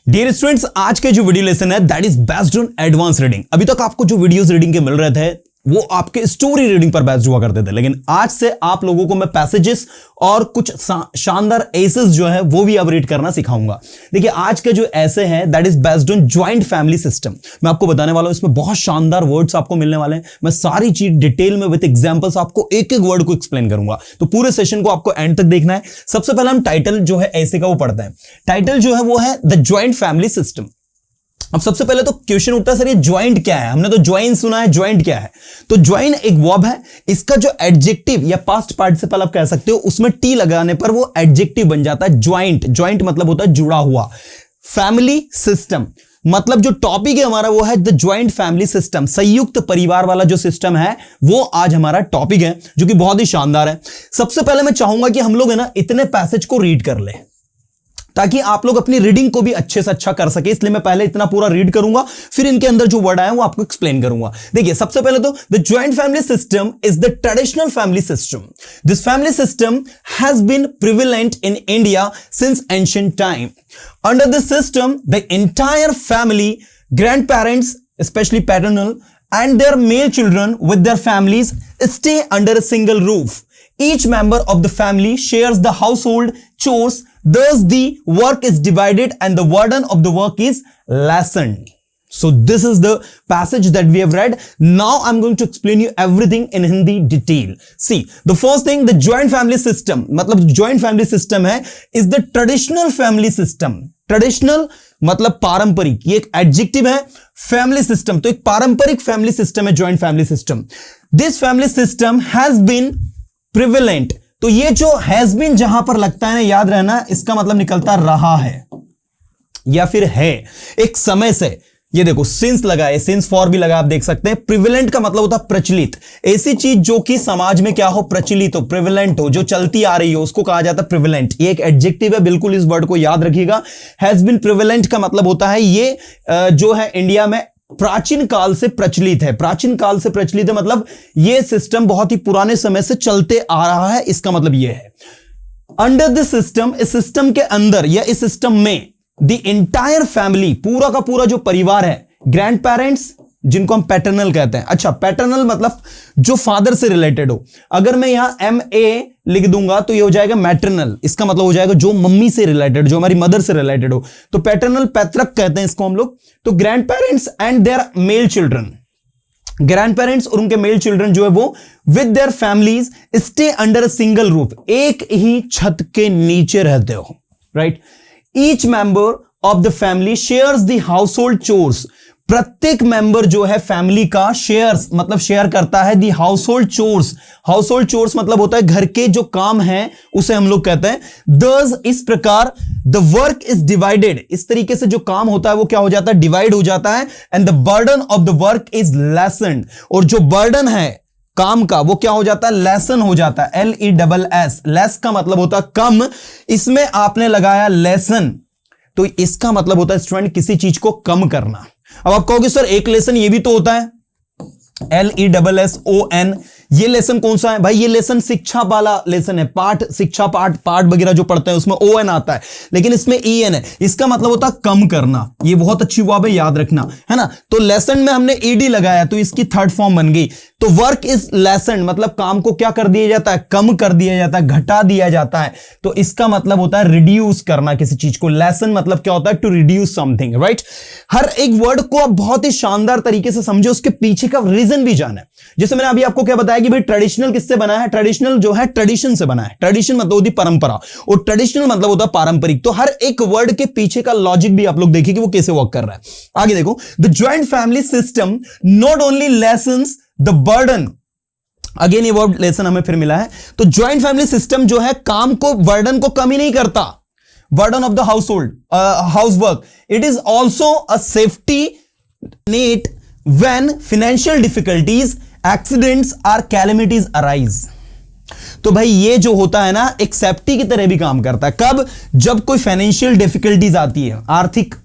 Dear students, आज के जो वीडियो लेसन है that is based on advance reading. अभी तक आपको जो वीडियोस रीडिंग के मिल रहे थे वो आपके स्टोरी रीडिंग पर बेस्ड हुआ करते थे, लेकिन आज से आप लोगों को मैं पैसेजेस और कुछ शानदार एसेस जो है वो भी अब रीड करना सिखाऊंगा। देखिए, आज के जो ऐसे हैं that is based on joint family system. मैं आपको बताने वाला हूं, इसमें बहुत शानदार वर्ड्स आपको मिलने वाले हैं। मैं सारी चीज डिटेल में विद एग्जांपल्स आपको एक एक वर्ड को एक्सप्लेन करूंगा, तो पूरे सेशन को आपको एंड तक देखना है। सबसे पहले हम टाइटल जो है ऐसे का वो पढ़ते हैं। टाइटल जो है वो है द ज्वाइंट फैमिली सिस्टम। अब सबसे पहले तो क्वेश्चन उठता है, सर ये ज्वाइंट क्या है? हमने तो ज्वाइन सुना है, ज्वाइंट क्या है? तो ज्वाइन एक वर्ब है, इसका जो एडजेक्टिव या पास्ट पार्टिसिपल आप कह सकते हो, उसमें टी लगाने पर वो एडजेक्टिव बन जाता है ज्वाइंट। ज्वाइंट मतलब होता है जुड़ा हुआ। फैमिली सिस्टम मतलब जो टॉपिक है हमारा वो है द ज्वाइंट फैमिली सिस्टम। संयुक्त परिवार वाला जो सिस्टम है वो आज हमारा टॉपिक है, जो कि बहुत ही शानदार है। सबसे पहले मैं चाहूंगा कि हम लोग है ना इतने पैसेज को रीड कर ले, ताकि आप लोग अपनी रीडिंग को भी अच्छे से अच्छा कर सके। इसलिए मैं पहले इतना पूरा रीड करूंगा, फिर इनके अंदर जो वर्ड आए वो आपको एक्सप्लेन करूंगा। देखिए, सबसे पहले तो the joint family system is the traditional family system. This family system has been prevalent in India since ancient time. Under this system the entire family, grandparents, especially paternal, and their male children with their families stay under a single roof. Each member of the family shares the household chores. Thus, the work is divided and the burden of the work is lessened. So, this is the passage that we have read. Now, I'm going to explain you everything in Hindi detail. See, the first thing, the joint family system, मतलब joint family system है, is the traditional family system. Traditional मतलब पारंपरिक, ये एक adjective है। Family system तो एक पारंपरिक फैमिली सिस्टम है, joint family system. This family system has been prevalent. तो ये जो हैज बीन जहां पर लगता है ना, याद रहना, इसका मतलब निकलता रहा है या फिर है एक समय से। ये देखो, सिंस लगा है, सिंस फॉर भी लगा, आप देख सकते हैं। प्रिविलेंट का मतलब होता है प्रचलित। ऐसी चीज जो कि समाज में क्या हो, प्रचलित हो, प्रिविलेंट हो, जो चलती आ रही हो, उसको कहा जाता है प्रिविलेंट। ये एक एडजेक्टिव है, बिल्कुल इस वर्ड को याद रखिएगा। हैज बीन प्रिविलेंट का मतलब होता है ये जो है इंडिया में प्राचीन काल से प्रचलित है। प्राचीन काल से प्रचलित है मतलब ये सिस्टम बहुत ही पुराने समय से चलते आ रहा है, इसका मतलब ये है। अंडर दिस सिस्टम, इस सिस्टम के अंदर या इस सिस्टम में द एंटायर फैमिली, पूरा का पूरा जो परिवार है, ग्रैंड पेरेंट्स जिनको हम पैटर्नल कहते हैं। अच्छा, पैटर्नल मतलब जो फादर से रिलेटेड हो। अगर मैं यहां MA लिख दूंगा तो ये हो जाएगा मैटरनल। इसका मतलब हो जाएगा जो मम्मी से रिलेटेड, जो हमारी मदर से रिलेटेड हो। तो पैटर्नल, पैतृक कहते हैं इसको हम लोग। तो grand parents and there mail children, grand parents और उनके मेल चिल्ड्रन जो है वो with their families stay under a single roof, एक ही छत के नीचे रहते हो, right. Each member of the family shares the household chores. प्रत्येक मेंबर जो है फैमिली का शेयर्स मतलब शेयर करता है दी हाउसहोल्ड चोर्स। हाउसहोल्ड चोर्स मतलब होता है घर के जो काम हैं, उसे हम लोग कहते हैं। दस, इस प्रकार द वर्क इज डिवाइडेड, इस तरीके से जो काम होता है वो क्या हो जाता है, डिवाइड हो जाता है। And the burden of the work is lessened, और जो बर्डन है काम का वो क्या हो जाता है, लेसन हो जाता है। LESS, लेस का मतलब होता है कम, इसमें आपने लगाया लेसन, तो इसका मतलब होता है स्टूडेंट किसी चीज को कम करना। अब आप कहोगे सर एक लेसन ये भी तो होता है, LESSON, ये लेसन कौन सा है भाई? ये लेसन शिक्षा वाला लेसन है, पाठ, शिक्षा पाठ वगैरह जो पढ़ते हैं उसमें ON आता है, लेकिन इसमें EN है। इसका मतलब होता है कम करना। ये बहुत अच्छी वर्ब है, याद रखना, है ना। तो लेसन में हमने ED लगाया तो इसकी थर्ड फॉर्म बन गई। तो वर्क इज लेसन मतलब काम को क्या कर दिया जाता है, कम कर दिया जाता है, घटा दिया जाता है। तो इसका मतलब होता है रिड्यूस करना किसी चीज को। लेसन मतलब क्या होता है, टू रिड्यूस समथिंग, राइट। हर एक वर्ड को आप बहुत ही शानदार तरीके से समझे, उसके पीछे का रीजन भी जाना है। जैसे मैंने अभी आपको क्या बताया कि भाई ट्रेडिशनल किससे बना है? ट्रेडिशनल जो है ट्रेडिशन से बना है। ट्रेडिशन मतलब होती परंपरा और ट्रेडिशनल मतलब होता है पारंपरिक। तो हर एक वर्ड के पीछे का लॉजिक भी आप लोग देखिए कि वो कैसे वर्क कर रहा है। आगे देखो, the joint family system not only lessons the burden, again ये वर्ड लेसन हमें फिर मिला है। तो ज्वाइंट फैमिली सिस्टम जो है काम को, बर्डन को कम ही नहीं करता, burden of the household, house work, it is also a safety net when financial difficulties, accidents और कैलेमिटीज अराइज। तो भाई ये जो होता है ना, एक सेफ्टी की तरह भी काम करता है। कब? जब कोई फाइनेंशियल डिफिकल्टीज आती है, आर्थिक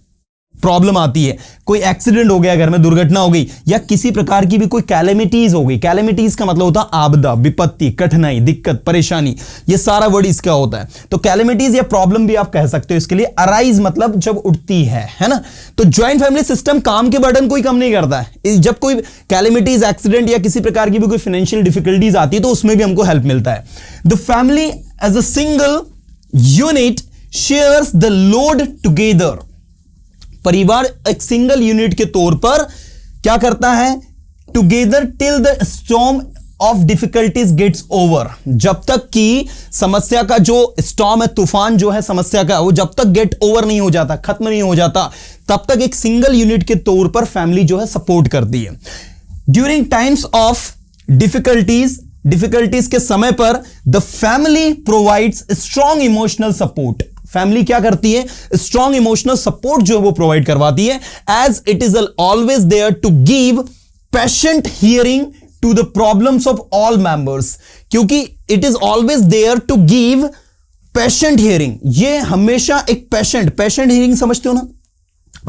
प्रॉब्लम आती है, कोई एक्सीडेंट हो गया, घर में दुर्घटना हो गई, या किसी प्रकार की भी कोई कैलेमिटीज हो गई। कैलेमिटीज का मतलब होता है आपदा, विपत्ति, कठिनाई, दिक्कत, परेशानी, ये सारा वर्ड इसका होता है। तो कैलेमिटीज या प्रॉब्लम भी आप कह सकते हो इसके लिए। अराइज मतलब जब उठती है ना। तो ज्वाइंट फैमिली सिस्टम काम के बर्डन कोई कम नहीं करता है। जब कोई कैलेमिटीज, एक्सीडेंट या किसी प्रकार की भी कोई फाइनेंशियल डिफिकल्टीज आती है तो उसमें भी हमको हेल्प मिलता है। The family as a single unit shares the load together. परिवार एक सिंगल यूनिट के तौर पर क्या करता है, together till the storm of difficulties gets over. जब तक कि समस्या का जो स्टॉर्म है, तूफान जो है समस्या का, वो जब तक गेट ओवर नहीं हो जाता, खत्म नहीं हो जाता, तब तक एक सिंगल यूनिट के तौर पर फैमिली जो है सपोर्ट करती है। ड्यूरिंग टाइम्स ऑफ डिफिकल्टीज के समय पर the family provides strong emotional support. Family क्या करती है, स्ट्रॉन्ग इमोशनल सपोर्ट जो है वो प्रोवाइड करवाती है। As it is always there to give patient hearing to the problems of all members. क्योंकि it is always there to give patient hearing. ये हमेशा एक पेशेंट हियरिंग समझते हो ना।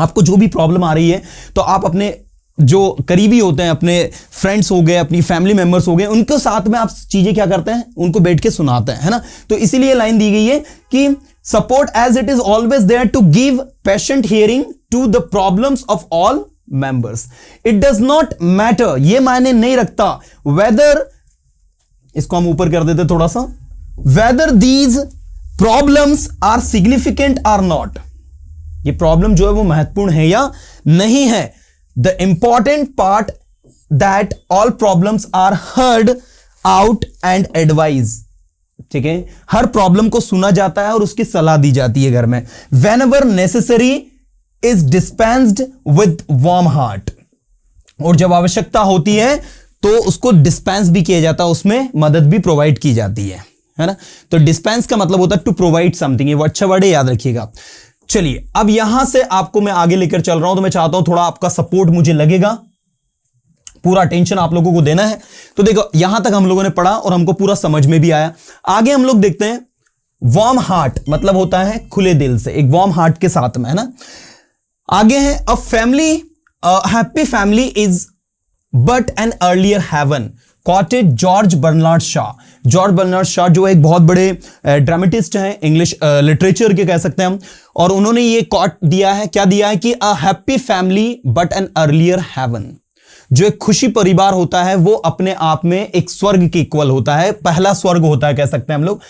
आपको जो भी प्रॉब्लम आ रही है तो आप अपने जो करीबी होते हैं, अपने फ्रेंड्स हो गए, अपनी फैमिली मेंबर्स हो गए, उनके साथ में आप चीजें क्या करते हैं, उनको बैठ के सुनाते हैं, है ना। तो इसीलिए लाइन दी गई है कि support as it is always there to give patient hearing to the problems of all members. It does not matter, ये मायने नहीं रखता वेदर, इसको हम ऊपर कर देते थोड़ा सा, whether these problems are significant or not. ये प्रॉब्लम जो है वो महत्वपूर्ण है या नहीं है। The important part that all problems are heard out and advised. ठीक है, हर प्रॉब्लम को सुना जाता है और उसकी सलाह दी जाती है घर में। Whenever necessary is dispensed with warm heart. और जब आवश्यकता होती है तो उसको डिस्पेंस भी किया जाता है, उसमें मदद भी प्रोवाइड की जाती है ना। तो डिस्पेंस का मतलब होता है टू प्रोवाइड समथिंग। ये वो अच्छा वर्ड है, याद रखिएगा। चलिए अब यहां से आपको मैं आगे लेकर चल रहा हूं, तो मैं चाहता हूं थोड़ा आपका सपोर्ट मुझे लगेगा, पूरा अटेंशन आप लोगों को देना है। तो देखो यहां तक हम लोगों ने पढ़ा और हमको पूरा समझ में भी आया। आगे हम लोग देखते हैं, वार्म हार्ट मतलब होता है खुले दिल से, एक वार्म हार्ट के साथ में, है ना। आगे है a family, happy family is but an earlier heaven, quoted George Bernard Shaw. George Bernard Shaw जो एक बहुत बड़े ड्रामेटिस्ट हैं, इंग्लिश लिटरेचर के कह सकते हैं हम, और उन्होंने ये कॉट दिया है, क्या दिया है कि a happy family but an earlier heaven. जो एक खुशी परिवार होता है वो अपने आप में एक स्वर्ग के इक्वल होता है, पहला स्वर्ग होता है कह सकते हैं हम लोग।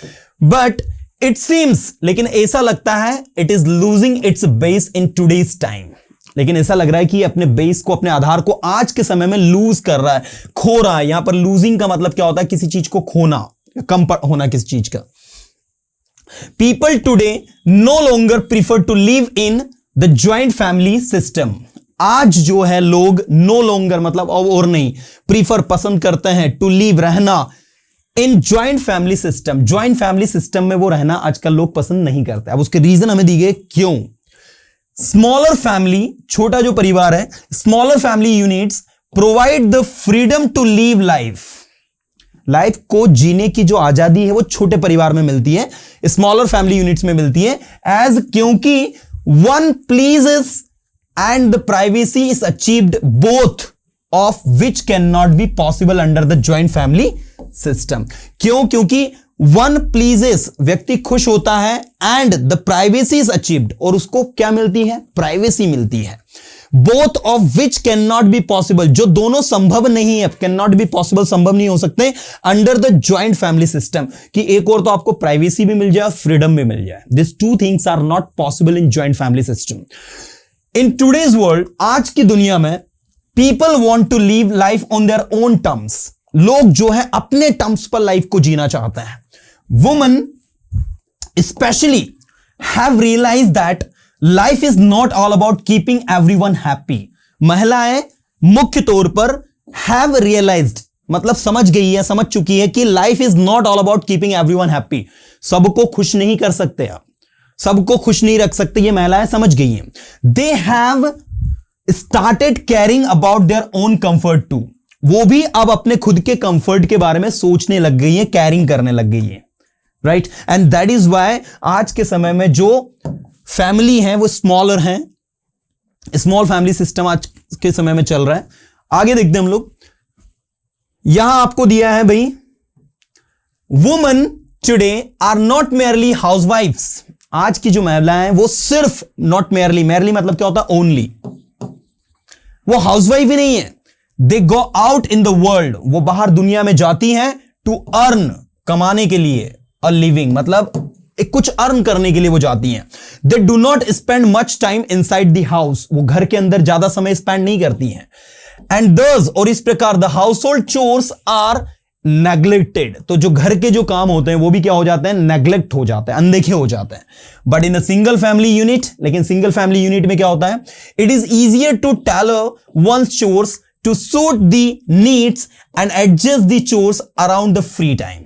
बट इट सीम्स, लेकिन ऐसा लगता है, it is losing its base in today's time. लेकिन ऐसा लग रहा है कि अपने बेस को, अपने आधार को आज के समय में लूज कर रहा है, खो रहा है। यहां पर लूजिंग का मतलब क्या होता है, किसी चीज को खोना, कम होना किसी चीज का। People today no longer prefer to live in the joint family system. आज जो है लोग नो लॉन्गर मतलब और नहीं, प्रीफर पसंद करते हैं, टू लिव रहना, in joint family system. Joint family system में वो रहना आजकल लोग पसंद नहीं करते। अब उसके रीजन हमें दी गए क्यों। स्मॉलर फैमिली, छोटा जो परिवार है, smaller family units provide the freedom to live life को जीने की जो आजादी है वो छोटे परिवार में मिलती है, स्मॉलर फैमिली यूनिट्स में मिलती है। एज क्योंकि one pleases and the privacy is achieved, both of which can not be possible under the joint family system. क्यों, क्योंकि वन प्लीजेस, व्यक्ति खुश होता है, and the privacy is achieved, और उसको क्या मिलती है, प्राइवेसी मिलती है। Both of which can not be possible, जो दोनों संभव नहीं है, कैन नॉट बी पॉसिबल, संभव नहीं हो सकते under the joint family system, कि एक और तो आपको प्राइवेसी भी मिल जाए, फ्रीडम भी मिल जाए। This two things are not possible in joint family system. In today's world, आज की दुनिया में, people want to live life on their own terms. लोग जो है अपने टर्म्स पर लाइफ को जीना चाहते हैं। Women specially have realised that life is not all about keeping everyone happy. महिलाएं मुख्य तौर पर हैव रियलाइज्ड मतलब समझ गई है, समझ चुकी है कि life is not all about keeping everyone happy. सबको खुश नहीं कर सकते आप, सबको खुश नहीं रख सकते, ये महिलाएं समझ गई हैं। They have started caring about their own comfort too. वो भी अब अपने खुद के कंफर्ट के बारे में सोचने लग गई है, केयरिंग करने लग गई है, right. And that is why आज के समय में जो फैमिली है वो स्मॉलर हैं, स्मॉल फैमिली सिस्टम आज के समय में चल रहा है। आगे देखते हैं हम लोग, यहां आपको दिया है भाई, women today are not merely हाउसवाइफ्स। आज की जो महिलाएं वो सिर्फ नॉट मेयरली, मेयरली मतलब क्या होता है, ओनली, वो हाउसवाइफ ही नहीं है। They go out in the world, वो बाहर दुनिया में जाती हैं टू अर्न, कमाने के लिए, अ लिविंग मतलब कुछ अर्न करने के लिए वो जाती हैं। They do not spend much time inside the house, वो घर के अंदर ज्यादा समय स्पेंड नहीं करती हैं। एंड दस, और इस प्रकार the household chores are neglected, तो जो घर के जो काम होते हैं वो भी क्या हो जाते हैं, नेग्लेक्ट हो जाते हैं, अनदेखे हो जाते हैं। But in a single family unit, लेकिन सिंगल फैमिली यूनिट में क्या होता है, it is easier to tailor one's chores to suit the needs and adjust the chores around the free time.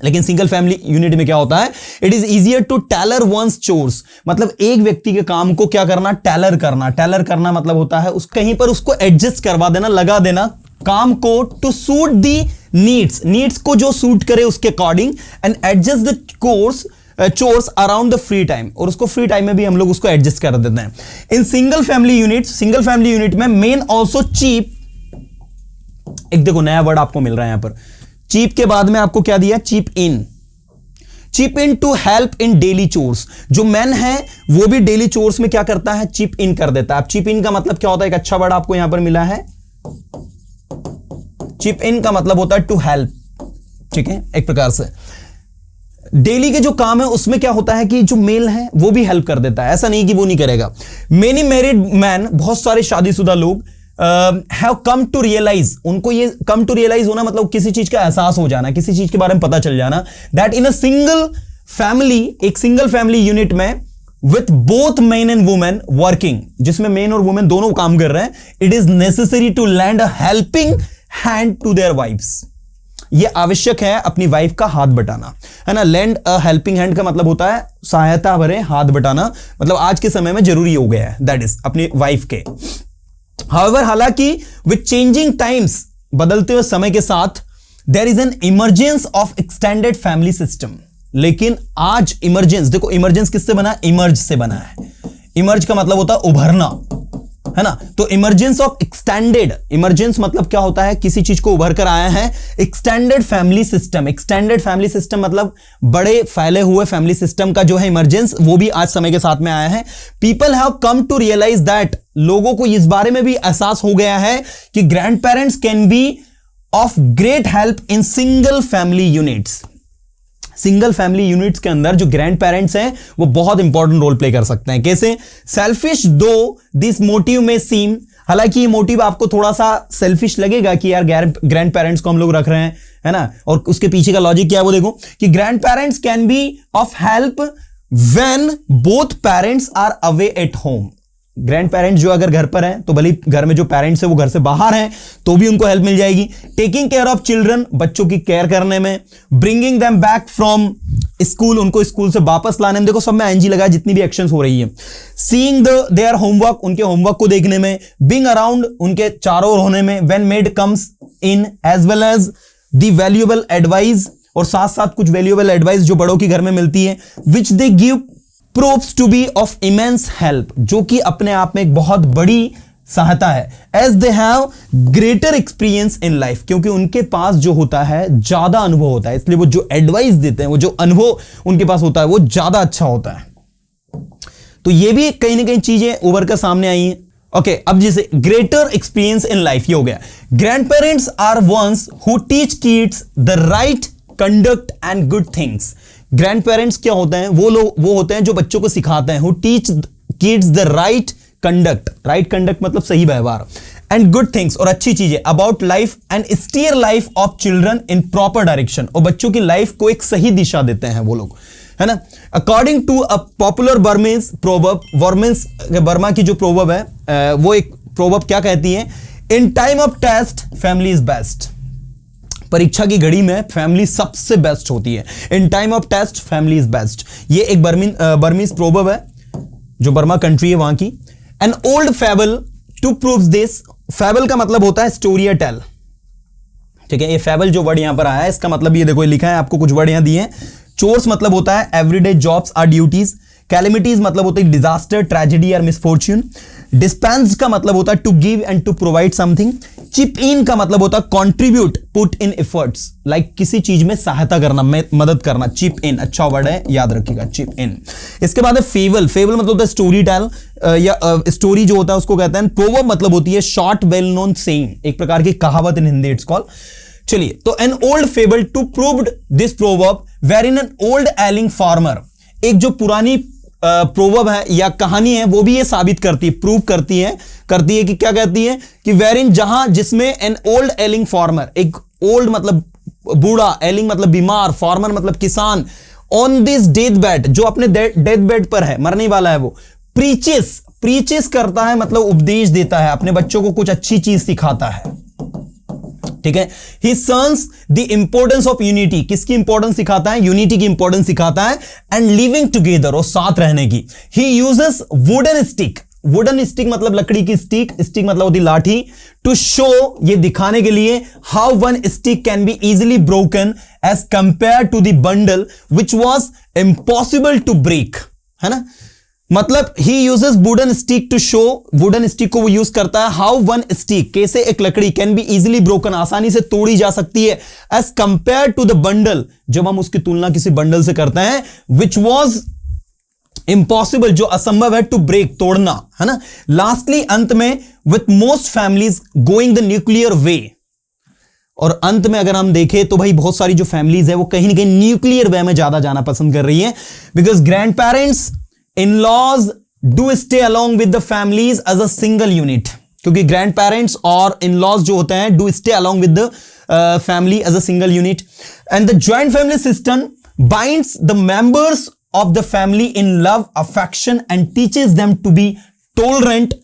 लेकिन सिंगल फैमिली यूनिट में क्या होता है, it is easier to tailor one's chores, मतलब एक व्यक्ति के काम को क्या करना, टेलर करना। टेलर करना मतलब होता है उस कहीं पर उसको एडजस्ट करवा देना, लगा देना काम को, to suit the needs, needs को जो सूट करे उसके according, and adjust the course chores around the free time, और उसको फ्री टाइम में भी हम लोग उसको एडजस्ट कर देते हैं। In single family unit, single family unit में मेन ऑल्सो चीप, एक देखो नया वर्ड आपको मिल रहा है यहां पर, चीप के बाद में आपको क्या दिया, cheap in, chip in to help in daily chores. जो मैन है वो भी डेली चोर्स में क्या करता है, चिप इन कर देता है। अब चिप इन का मतलब क्या होता है, एक अच्छा वर्ड आपको यहां पर मिला है, चिप इन का मतलब होता है टू हेल्प, ठीक है। एक प्रकार से डेली के जो काम है उसमें क्या होता है कि जो मेल है वो भी हेल्प कर देता है, ऐसा नहीं कि वो नहीं करेगा। मेनी मैरिड मैन, बहुत सारे शादीशुदा लोग हैव कम टू रियलाइज, उनको ये कम टू रियलाइज होना मतलब किसी चीज का एहसास हो जाना, किसी चीज के बारे में पता चल जाना, that in a single family, एक सिंगल फैमिली यूनिट में with both men and women working, जिसमें मेन और वुमेन दोनों काम कर रहे हैं, it is necessary to land a helping hand to their wifes. ये आवश्यक है अपनी वाइफ का हाथ बटाना, है ना। लैंड अ हेल्पिंग हैंड का मतलब होता है सहायता भरे हाथ बटाना, मतलब आज के समय में जरूरी हो गया है, दैट इज अपनी वाइफ के। हाउएवर, हालांकि विथ चेंजिंग टाइम्स, बदलते हुए समय के साथ, there is an emergence of extended family system. लेकिन आज इमरजेंस, देखो इमरजेंस किससे बना, इमर्ज से बना है। इमर्ज का मतलब होता है उभरना, है ना। तो इमरजेंस ऑफ एक्सटेंडेड, इमरजेंस मतलब क्या होता है, किसी चीज को उभर कर आया है। Extended family system, extended family system मतलब बड़े फैले हुए फैमिली सिस्टम का जो है इमरजेंस, वो भी आज समय के साथ में आया है। People have come to realise that, लोगों को इस बारे में भी एहसास हो गया है कि grandparents can be of great help in single family units. Single family units के अंदर जो ग्रैंड पेरेंट्स हैं वो बहुत इंपॉर्टेंट रोल प्ले कर सकते हैं। कैसे, सेल्फिश दो दिस मोटिव में सीम, हालांकि ये मोटिव आपको थोड़ा सा सेल्फिश लगेगा कि यार ग्रैंड पेरेंट्स को हम लोग रख रहे हैं, है ना, और उसके पीछे का लॉजिक क्या है वो देखो, कि grandparents can be of help when both parents are away at home. Grandparents जो अगर घर पर हैं तो भले घर में जो पेरेंट्स है वो घर से बाहर हैं तो भी उनको हेल्प मिल जाएगी। टेकिंग केयर ऑफ चिल्ड्रन, बच्चों की केयर करने में। Bringing them back from school, उनको स्कूल से वापस लाने में, देखो सब में आईएनजी लगा जितनी भी एक्शंस हो रही है। सीइंग देयर होमवर्क, उनके होमवर्क को देखने में। बीइंग अराउंड, उनके चारों ओर होने में। When maid comes in, as well as the valuable advice, और साथ साथ कुछ वैल्यूएबल एडवाइस जो बड़ों की घर में मिलती है। Which they give proves to be of immense help, जो कि अपने आप में एक बहुत बड़ी सहायता है। As they have greater experience in life, क्योंकि उनके पास जो होता है ज्यादा अनुभव होता है, इसलिए वो जो एडवाइस देते हैं, वो जो अनुभव उनके पास होता है वो ज्यादा अच्छा होता है। तो ये भी कहीं ना कहीं चीजें उभर कर सामने आई हैं। ओके, अब जैसे ग्रेटर एक्सपीरियंस इन लाइफ, ये हो गया। Grandparents are ones who teach kids the right conduct and good things. Grandparents क्या होते हैं, वो होते हैं जो बच्चों को सिखाते हैं। Who teach kids the right conduct, right conduct मतलब सही व्यवहार, एंड गुड थिंग्स, और अच्छी चीजें, about life and steer life of children in proper direction, और बच्चों की लाइफ को एक सही दिशा देते हैं वो लोग, है ना। According to a popular Burmese proverb, Burma की जो प्रोवर्ब है वो एक प्रोवर्ब क्या कहती है, in time of test family is best. परीक्षा की घड़ी में फैमिली सबसे बेस्ट होती है। In time of test family is best, ये एक बर्मीज प्रोवर्ब है जो बर्मा कंट्री है वहां की। An old fable to prove this, fable का मतलब होता है स्टोरी टेल, ठीक है। ये फैबल जो वर्ड यहां पर आया है इसका मतलब ये देखो, ये लिखा है आपको, कुछ वर्ड यहां दिए हैं। चोर्स मतलब होता है everyday jobs or duties. Calamities मतलब होता है डिजास्टर, ट्रेजेडी और मिसफॉर्च्यून। डिस्पेंस का मतलब होता है to give and to provide something. Chip in का मतलब होता है contribute, put in efforts, like किसी चीज में सहायता करना, मदद करना। चिप इन अच्छा वर्ड है, याद रखिएगा, चिप इन। इसके बाद है फेबल। फेबल मतलब होता है स्टोरी टेल, या स्टोरी जो होता है उसको कहते हैं। प्रोवर्ब मतलब होती है शॉर्ट वेल नोन सेइंग, एक प्रकार की कहावत इन हिंदी, इट्स कॉल्ड। चलिए, तो an old fable to proved this proverb were in an old ailing farmer. एक जो पुरानी प्रोवर्ब है या कहानी है वो भी ये साबित करती है, प्रूव करती है कि क्या कहती है कि वेरिन, जहां जिसमें एन ओल्ड एलिंग फार्मर, एक ओल्ड मतलब बूढ़ा, एलिंग मतलब बीमार, फार्मर मतलब किसान, ऑन दिस डेथ बेड, जो अपने डेथ बेड पर है, मरने वाला है, वो प्रीचेस करता है, मतलब उपदेश देता है, अपने बच्चों को कुछ अच्छी चीज सिखाता है। ठीक है, ही सन्स द इंपॉर्टेंस ऑफ यूनिटी, किसकी इंपॉर्टेंस सिखाता है? यूनिटी की इंपॉर्टेंस सिखाता है, एंड लिविंग टुगेदर, और साथ रहने की। ही uses wooden stick, wooden stick मतलब लकड़ी की स्टिक, स्टिक मतलब होती लाठी, टू शो, ये दिखाने के लिए, how one stick can be easily broken as compare to the bundle which was impossible to break, है ना। मतलब he uses wooden stick to show, wooden stick को वो यूज करता है, हाउ वन स्टिक, कैसे एक लकड़ी, कैन बी इजिली ब्रोकन, आसानी से तोड़ी जा सकती है, as compare to the bundle, जब हम उसकी तुलना किसी बंडल से करते हैं, विच वॉज इम्पॉसिबल, जो असंभव है, टू ब्रेक, तोड़ना, है ना। लास्टली, अंत में, with most families going the nuclear way, और अंत में अगर हम देखें तो भाई बहुत सारी जो फैमिलीज है वो कहीं ना कहीं न्यूक्लियर वे में ज्यादा जाना पसंद कर रही है, because grand parents, in-laws do stay along with the families as a single unit, क्योंकि grandparents और in-laws जो होते हैं do stay along with the family as a single unit, and the joint family system binds the members of the family in love, affection, and teaches them to be tolerant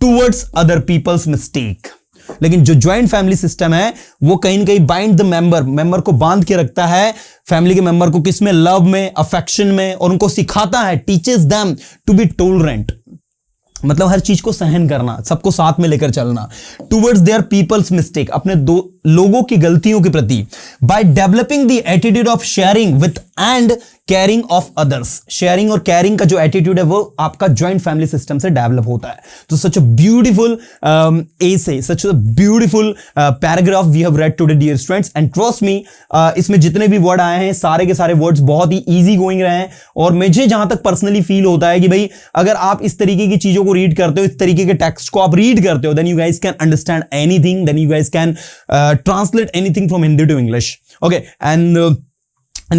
towards other people's mistake। लेकिन जो joint family system है वो कहीं ना कहीं bind the member को बांध के रखता है, फैमिली के मेंबर को, किसमें? लव में, अफेक्शन में, और उनको सिखाता है, teaches them to be tolerant, मतलब हर चीज को सहन करना, सबको साथ में लेकर चलना, टूवर्ड्स देयर पीपल्स मिस्टेक, अपने दो लोगों की गलतियों के प्रति, by developing the attitude of sharing with and caring of others. Sharing और केयरिंग का जो एटीट्यूड है वो आपका ज्वाइंट फैमिली सिस्टम से डेवलप होता है। तो such a beautiful essay, such a beautiful paragraph we have read today dear students, and trust me, इसमें जितने भी वर्ड आए हैं सारे के सारे वर्ड्स बहुत ही इजी गोइंग रहे हैं, और मुझे जहां तक पर्सनली फील होता है कि भाई अगर आप इस तरीके की चीजों को रीड करते हो, इस तरीके के टेक्स्ट को आप रीड करते हो, then you guys can understand anything, then you guys can translate anything from Hindi to English. Okay, and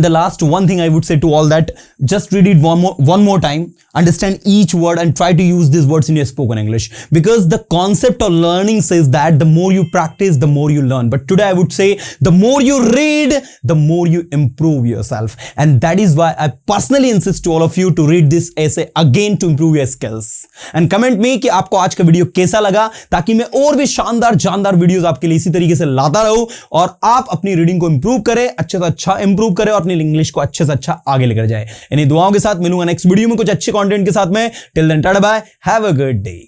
the last one thing I would say to all that, just read it one more time, understand each word, and try to use these words in your spoken English, because the concept of learning says that the more you practice, the more you learn. But today I would say the more you read, the more you improve yourself, and that is why I personally insist to all of you to read this essay again to improve your skills. And comment me कि आपको आज का video कैसा लगा, ताकि मैं और भी शानदार वीडियोस आपके लिए इसी तरीके से लाता रहूं, और आप अपनी रीडिंग को इंप्रूव करें, अच्छे से अच्छा इंप्रूव करें, और अपनी इंग्लिश को अच्छे से अच्छा आगे लेकर जाए। इन्हीं दुआओं के साथ मिलूंगा नेक्स्ट वीडियो में कुछ अच्छे कंटेंट के साथ में। Till then tata bye, have a good day.